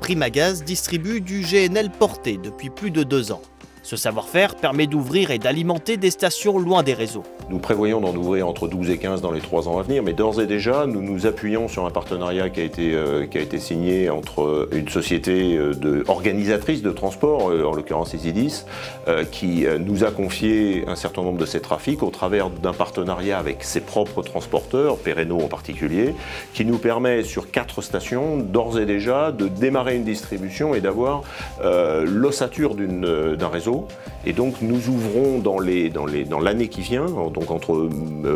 Primagaz distribue du GNL porté depuis plus de 2 ans. Ce savoir-faire permet d'ouvrir et d'alimenter des stations loin des réseaux. Nous prévoyons d'en ouvrir entre 12 et 15 dans les 3 ans à venir, mais d'ores et déjà, nous nous appuyons sur un partenariat qui a été signé entre une société organisatrice de transport, en l'occurrence Isidis, qui nous a confié un certain nombre de ces trafics au travers d'un partenariat avec ses propres transporteurs, Perreno en particulier, qui nous permet sur 4 stations, d'ores et déjà, de démarrer une distribution et d'avoir l'ossature d'un réseau. Et donc nous ouvrons dans l'année qui vient, donc entre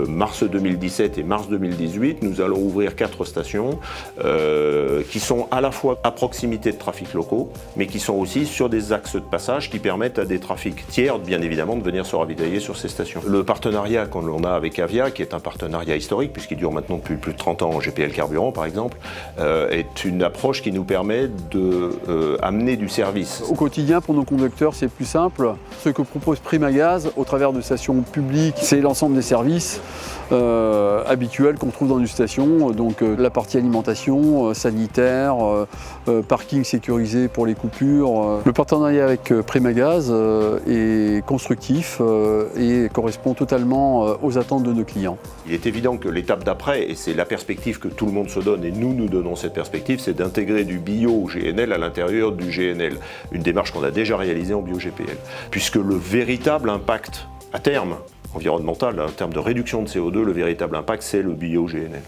mars 2017 et mars 2018, nous allons ouvrir 4 stations qui sont à la fois à proximité de trafics locaux, mais qui sont aussi sur des axes de passage qui permettent à des trafics tiers, bien évidemment, de venir se ravitailler sur ces stations. Le partenariat qu'on a avec Avia, qui est un partenariat historique, puisqu'il dure maintenant depuis plus de 30 ans en GPL Carburant, par exemple, est une approche qui nous permet d'amener du service. Au quotidien, pour nos conducteurs, c'est plus simple. Ce que propose Primagaz au travers de stations publiques, c'est l'ensemble des services habituels qu'on trouve dans une station, donc la partie alimentation, sanitaire, parking sécurisé pour les coupures. Le partenariat avec Primagaz est constructif et correspond totalement aux attentes de nos clients. Il est évident que l'étape d'après, et c'est la perspective que tout le monde se donne, et nous donnons cette perspective, c'est d'intégrer du bio-GNL à l'intérieur du GNL. Une démarche qu'on a déjà réalisée en bio-GPL. Puisque le véritable impact, à terme, environnemental, en termes de réduction de CO2, le véritable impact, c'est le bio-GNL.